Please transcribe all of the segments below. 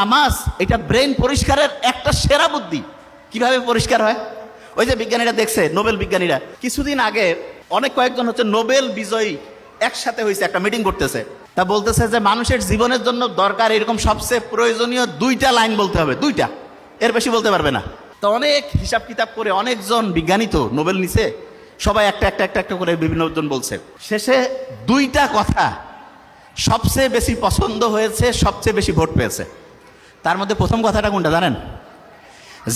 নামাজ এটা ব্রেন পরিষ্কারের একটা সেরা বুদ্ধি। কিভাবে পরিষ্কার হয়? ওই যে বিজ্ঞানীরা দেখছে, নোবেল বিজ্ঞানীরা কিছুদিন আগে কয়েকজন হচ্ছে নোবেল বিজয়ী একসাথে হয়েছে, একটা মিটিং করতেছে। তা বলতেছে যে মানুষের জীবনের জন্য দরকার এরকম সবচেয়ে প্রয়োজনীয় 2টা লাইন বলতে হবে, 2টা, এর বেশি বলতে পারবে না। তো অনেক হিসাব কিতাব করে অনেকজন বিজ্ঞানী তো নোবেল নিছে, সবাই একটা একটা একটা একটা করে বিভিন্ন জন বলছে। শেষে 2টা কথা সবচেয়ে বেশি পছন্দ হয়েছে, সবচেয়ে বেশি ভোট পেয়েছে। তার মধ্যে প্রথম কথাটা কোনটা জানেন?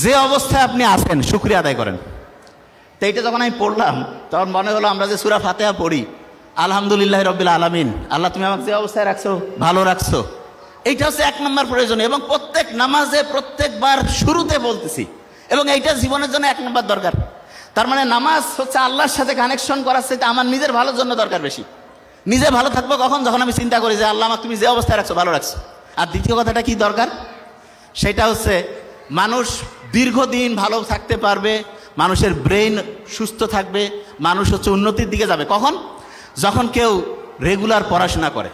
যে অবস্থায় আপনি আছেন শুকরিয়া আদায় করেন। তো এইটা যখন আমি পড়লাম তখন মনে হলো আমরা যে সূরা ফাতিহা পড়ি, আলহামদুলিল্লাহ রাব্বিল আলামিন, আল্লাহ তুমি আমাকে যে অবস্থায় রাখছো ভালো রাখছো, এইটা হচ্ছে 1 নম্বর প্রয়োজন এবং প্রত্যেক নামাজে প্রত্যেকবার শুরুতে বলতেছি, এবং এইটা জীবনের জন্য 1 নম্বর দরকার। তার মানে নামাজ হচ্ছে আল্লাহর সাথে কানেকশন করার চাইতে আমার নিজের ভালোর জন্য দরকার বেশি। নিজে ভালো থাকবো কখন? যখন আমি চিন্তা করি যে আল্লাহ আমাকে তুমি যে অবস্থায় রাখছো ভালো রাখছো। আর দ্বিতীয় কথাটা কি দরকার? সেটা হচ্ছে মানুষ দীর্ঘদিন ভালো থাকতে পারবে, মানুষের ব্রেন সুস্থ থাকবে, মানুষ হচ্ছে উন্নতির দিকে যাবে কখন? যখন কেউ রেগুলার পড়াশোনা করে।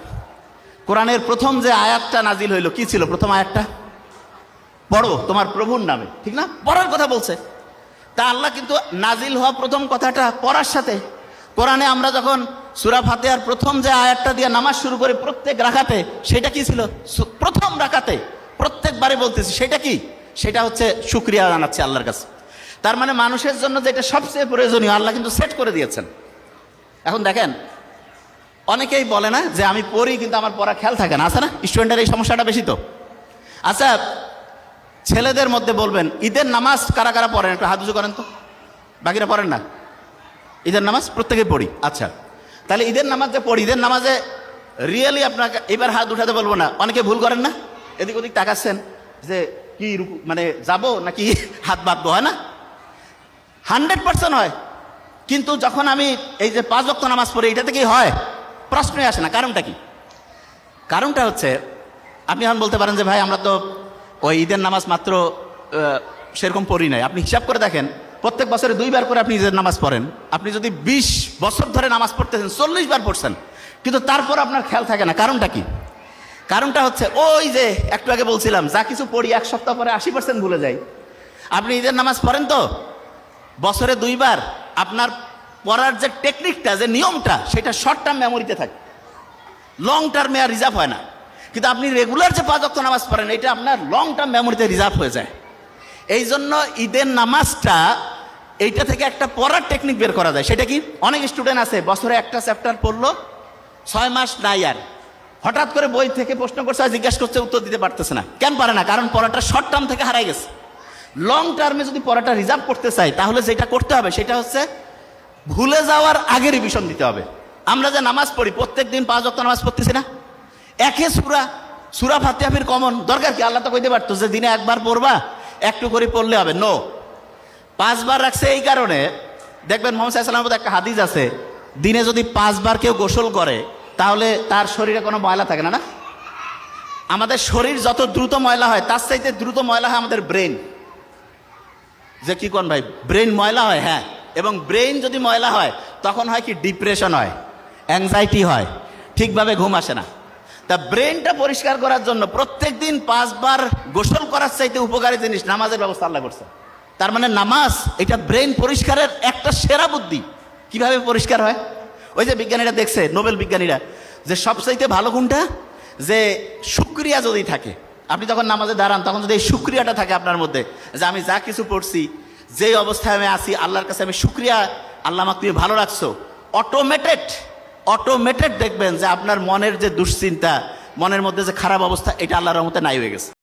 কোরআনের প্রথম যে আয়াতটা নাজিল হইল, কি ছিল প্রথম আয়াতটা? পড়ো তোমার প্রভুর নামে, ঠিক না? পড়ার কথা বলছে। তা আল্লাহ কিন্তু নাজিল হওয়া প্রথম কথাটা পড়ার সাথে। কোরআনে আমরা যখন সূরা ফাতিহার প্রথম যে আয়াতটা দিয়ে নামাজ শুরু করি প্রত্যেক রাকাতে, সেটা কি ছিল? প্রথম রাকাতে প্রত্যেকবারে বলতেছি, সেটা কি? সেটা হচ্ছে শুকরিয়া জানাচ্ছে আল্লাহর কাছে। তার মানে মানুষের জন্য যেটা সবচেয়ে প্রয়োজনীয় আল্লাহ কিন্তু সেট করে দিয়েছেন। এখন দেখেন, অনেকেই বলে না যে আমি পড়ি কিন্তু আমার পড়া খেয়াল থাকে না, আছে না? স্টুডেন্টের এই সমস্যাটা বেশি তো। আচ্ছা, ছেলেদের মধ্যে বলবেন ঈদের নামাজ কারা কারা পড়েন? একটু হাত উঁচু করেন তো। বাকিরা পড়েন না? ঈদের নামাজ প্রত্যেকেই পড়ি। আচ্ছা, তাহলে ঈদের নামাজ যে পড়ি, ঈদের নামাজে রিয়েলি আপনাকে এবার হাত উঠাতে বলবো না, অনেকে ভুল করেন না? এদিক ওদিক তাকাচ্ছেন যে কি মানে যাব নাকি হাত বাঁধবো, হয় না? 100% হয়। কিন্তু যখন আমি এই যে 5 ওয়াক্ত নামাজ পড়ি, এটা থেকেই হয়? প্রশ্নই আসে না। কারণটা কি? কারণটা হচ্ছে আপনি এখন বলতে পারেন যে ভাই আমরা তো ওই ঈদের নামাজ মাত্র সেরকম পড়ি নাই। আপনি হিসাব করে দেখেন, প্রত্যেক বছরে 2 বার করে আপনি ঈদের নামাজ পড়েন। আপনি যদি 20 বছর ধরে নামাজ পড়তেছেন, 40 বার পড়ছেন, কিন্তু তারপর আপনার খেয়াল থাকে না। কারণটা কি? কারণটা হচ্ছে ওই যে একটু আগে বলছিলাম, যা কিছু পড়ি 1 সপ্তাহ পরে 80% ভুলে যাই। আপনি ঈদের নামাজ পড়েন তো বছরে 2 বার, আপনার পড়ার যে টেকনিকটা, যে নিয়মটা, সেটা শর্ট টার্ম মেমোরিতে থাকে, লং টার্মে আর রিজার্ভ হয় না। কিন্তু আপনি রেগুলার যে 5 ওয়াক্ত নামাজ পড়েন, এটা আপনার লং টার্ম মেমোরিতে রিজার্ভ হয়ে যায়। এই জন্য ঈদের নামাজটা এইটা থেকে একটা পড়ার টেকনিক বের করা যায়। সেটা কি? অনেক স্টুডেন্ট আছে বছরে একটা চ্যাপ্টার পড়লো, 6 মাস নাই, আর হঠাৎ করে বই থেকে প্রশ্ন করছে, জিজ্ঞাসা করছে, উত্তর দিতে পারতেছে না। কেন পারে না? কারণ পড়াটা শর্ট টার্ম থেকে হারাই গেছে। লং টার্মে যদি পড়াটা রিজার্ভ করতে চাই, তাহলে যেটা করতে হবে সেটা হচ্ছে ভুলে যাওয়ার আগে রিভিশন দিতে হবে। আমরা যে নামাজ পড়ি প্রত্যেক দিন 5 ওয়াক্ত নামাজ পড়তেছি না, একে সূরা ফাতিহা ফির কমন দরকার কি? আল্লাহ তো কইতে পারতো যে দিনে 1 বার পড়বা, একটু করে পড়লে হবে। নো, 5 বার রাখছে এই কারণে। দেখবেন মুহাম্মদ সাল্লাল্লাহু আলাইহি ওয়াসাল্লামের একটা হাদিস আছে, দিনে যদি 5 বার কেউ গোসল করে তাহলে তার শরীরে কোনো ময়লা থাকে না। না, আমাদের শরীর যত দ্রুত ময়লা হয় তার চাইতে দ্রুত ময়লা হয় আমাদের ব্রেন। যে কি কোন ভাই, ব্রেন ময়লা হয়? হ্যাঁ। এবং ব্রেন যদি ময়লা হয় তখন হয় কি? ডিপ্রেশন হয়, অ্যাংজাইটি হয়, ঠিকভাবে ঘুম আসে না। তা ব্রেনটা পরিষ্কার করার জন্য প্রত্যেক দিন 5 বার গোসল করার চাইতে উপকারী জিনিস নামাজের ব্যবস্থা আল্লাহ করছে। তার মানে নামাজ এটা ব্রেন পরিষ্কারের একটা সেরা বুদ্ধি। কিভাবে পরিষ্কার হয়? ওই যে বিজ্ঞানীরা দেখছে, নোবেল বিজ্ঞানীরা, যে সবচাইতে ভালো গুণটা যে শুকরিয়া যদি থাকে, আপনি যখন নামাজে দাঁড়ান তখন যদি এই শুকরিয়াটা থাকে আপনার মধ্যে, যে আমি যা কিছু পড়ছি, যেই অবস্থায় আমি আছি, আল্লাহর কাছে আমি শুকরিয়া, আল্লাহ আমাকে তুমি ভালো রাখছো, অটোমেটেড দেখবেন যে আপনার মনের যে দুশ্চিন্তা, মনের মধ্যে যে খারাপ অবস্থা, এটা আল্লাহর রহমতে নাই হয়ে গেছে।